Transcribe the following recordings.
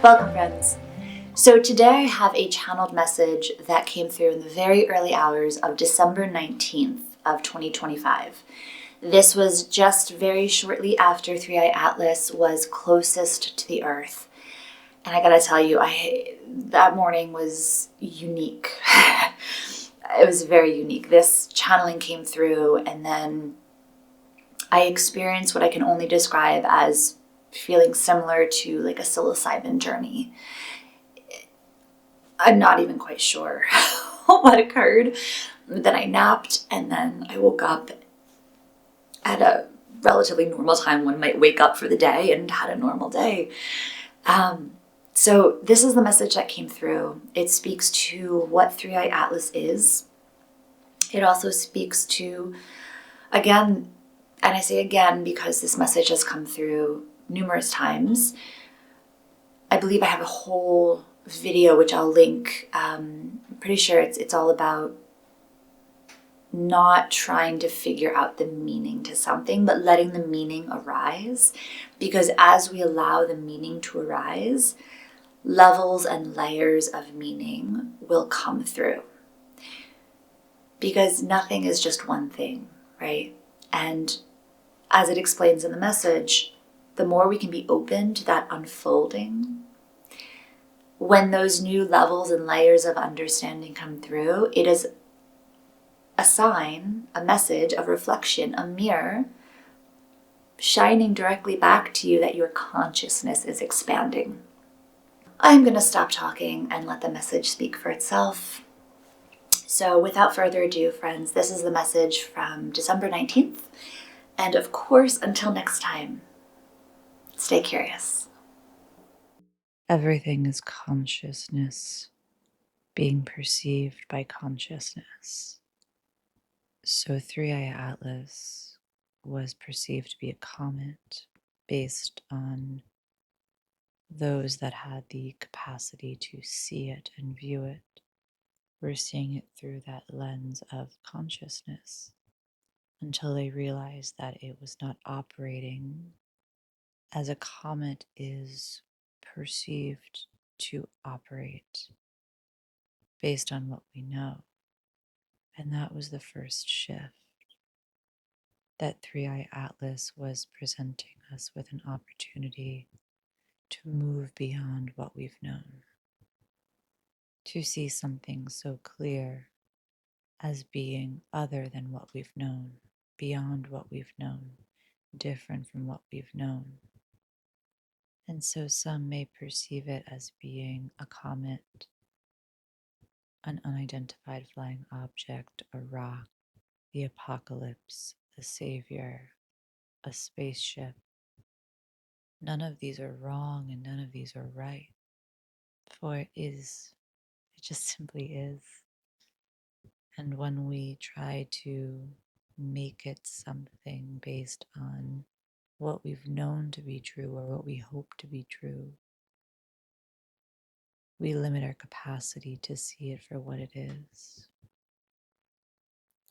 Welcome, friends. So today I have a channeled message that came through in the very early hours of December 19th of 2025. This was just very shortly after 3i Atlas was closest to the Earth. And I gotta tell you, that morning was unique. It was very unique. This channeling came through, and then I experienced what I can only describe as feeling similar to like a psilocybin journey. I'm not even quite sure what occurred. Then I napped, and then I woke up at a relatively normal time. One might wake up for the day and had a normal day. So this is the message that came through. It speaks to what 3i Atlas is. It also speaks to, again, and I say again because this message has come through numerous times. I believe I have a whole video which I'll link. I'm pretty sure it's all about not trying to figure out the meaning to something, but letting the meaning arise. Because as we allow the meaning to arise, levels and layers of meaning will come through. Because nothing is just one thing, right? And as it explains in the message, the more we can be open to that unfolding, when those new levels and layers of understanding come through, it is a sign, a message, a reflection, a mirror shining directly back to you that your consciousness is expanding. I'm going to stop talking and let the message speak for itself. So without further ado, friends, this is the message from December 19th. And of course, until next time, stay curious. Everything is consciousness being perceived by consciousness. So 3i Atlas was perceived to be a comet based on those that had the capacity to see it and view it. Were seeing it through that lens of consciousness until they realized that it was not operating as a comet is perceived to operate based on what we know. And that was the first shift, that 3i Atlas was presenting us with an opportunity to move beyond what we've known, to see something so clear as being other than what we've known, beyond what we've known, different from what we've known. And so some may perceive it as being a comet, an unidentified flying object, a rock, the apocalypse, the savior, a spaceship. None of these are wrong and none of these are right, for it just simply is. And when we try to make it something based on what we've known to be true or what we hope to be true, we limit our capacity to see it for what it is.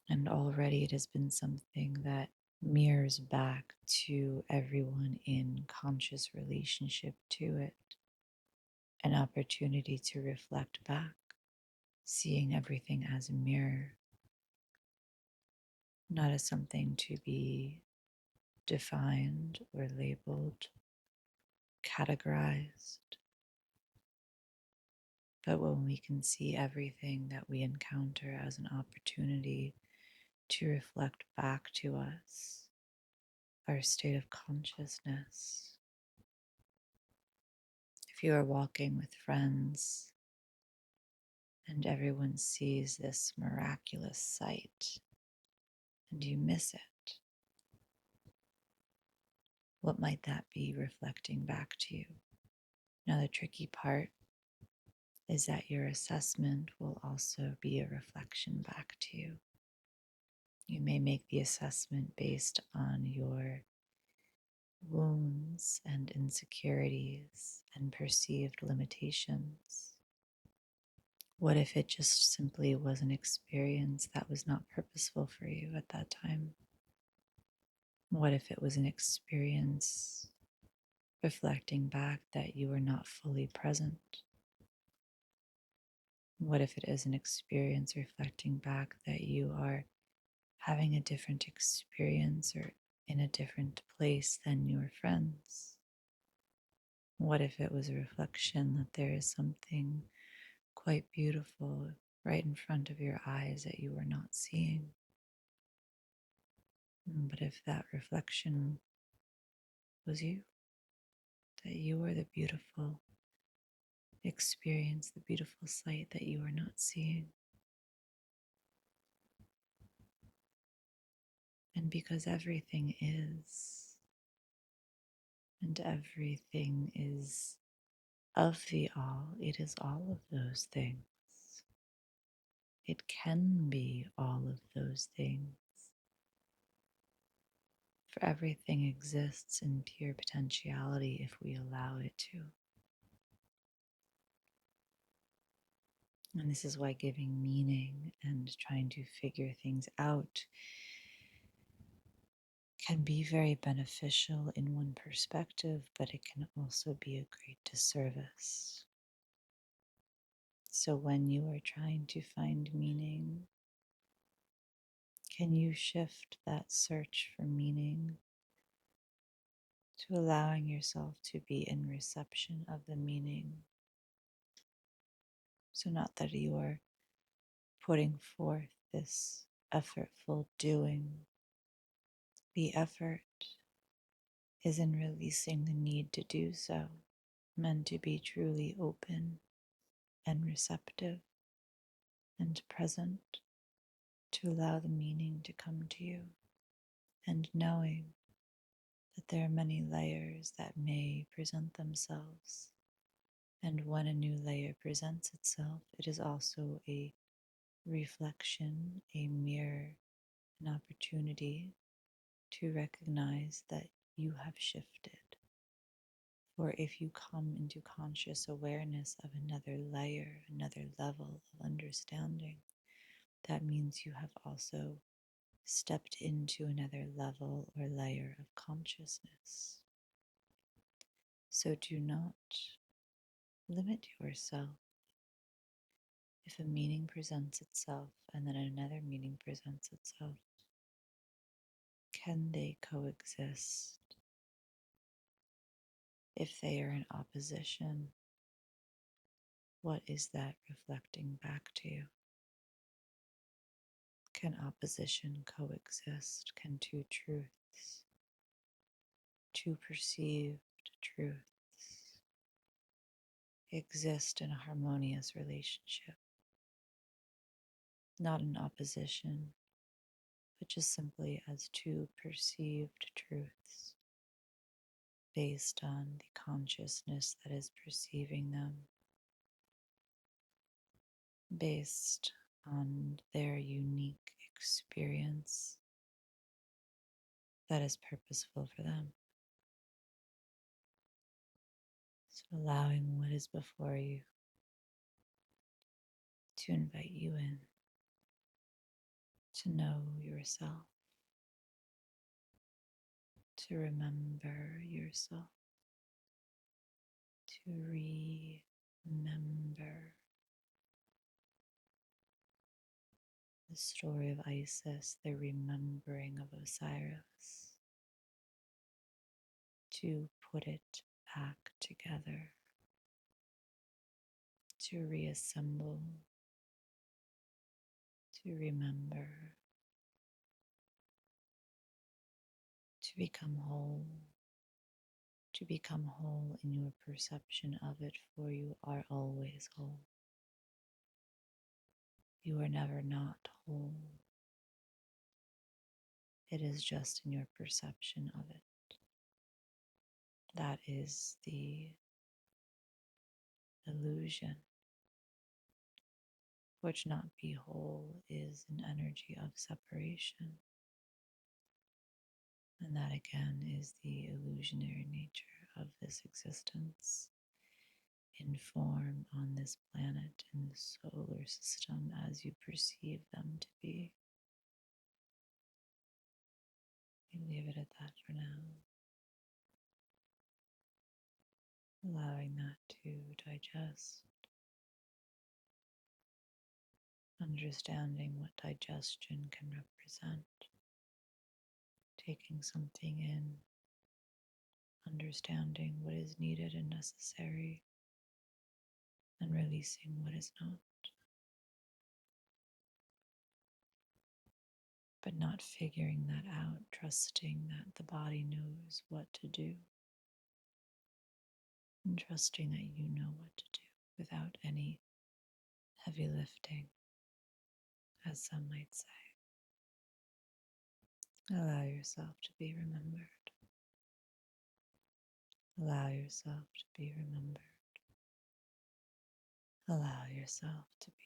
And already it has been something that mirrors back to everyone in conscious relationship to it, an opportunity to reflect back, seeing everything as a mirror, not as something to be defined or labeled, categorized, but when we can see everything that we encounter as an opportunity to reflect back to us our state of consciousness. If you are walking with friends and everyone sees this miraculous sight and you miss it, what might that be reflecting back to you? Now, the tricky part is that your assessment will also be a reflection back to you. You may make the assessment based on your wounds and insecurities and perceived limitations. What if it just simply was an experience that was not purposeful for you at that time? What if it was an experience reflecting back that you are not fully present? What if it is an experience reflecting back that you are having a different experience or in a different place than your friends? What if it was a reflection that there is something quite beautiful right in front of your eyes that you are not seeing? But if that reflection was you, that you are the beautiful experience, the beautiful sight that you are not seeing. And because everything is, and everything is of the all, it is all of those things. It can be all of those things. For everything exists in pure potentiality if we allow it to. And this is why giving meaning and trying to figure things out can be very beneficial in one perspective, but it can also be a great disservice. So when you are trying to find meaning, can you shift that search for meaning to allowing yourself to be in reception of the meaning? So not that you are putting forth this effortful doing. The effort is in releasing the need to do so, meant to be truly open and receptive and present to allow the meaning to come to you, and knowing that there are many layers that may present themselves. And when a new layer presents itself, it is also a reflection, a mirror, an opportunity to recognize that you have shifted. For if you come into conscious awareness of another layer, another level of understanding, that means you have also stepped into another level or layer of consciousness. So do not limit yourself. If a meaning presents itself and then another meaning presents itself, can they coexist? If they are in opposition, what is that reflecting back to you? Can opposition coexist? Can two truths, two perceived truths, exist in a harmonious relationship? Not in opposition, but just simply as two perceived truths based on the consciousness that is perceiving them, based on their unique experience that is purposeful for them. So allowing what is before you to invite you in, to know yourself, to remember yourself, to remember the story of Isis, the remembering of Osiris, to put it back together, to reassemble, to remember, to become whole, to become whole in your perception of it, for you are always whole. You are never not whole. It is just in your perception of it. That is the illusion, which not be whole is an energy of separation. And that again is the illusionary nature of this existence in form on this planet, in the solar system as you perceive them to be. You leave it at that for now. digest, understanding what digestion can represent, taking something in, understanding what is needed and necessary, and releasing what is not. But not figuring that out, trusting that the body knows what to do, and trusting that you know what to do without any heavy lifting, as some might say. Allow yourself to be remembered. Allow yourself to be remembered. Allow yourself to be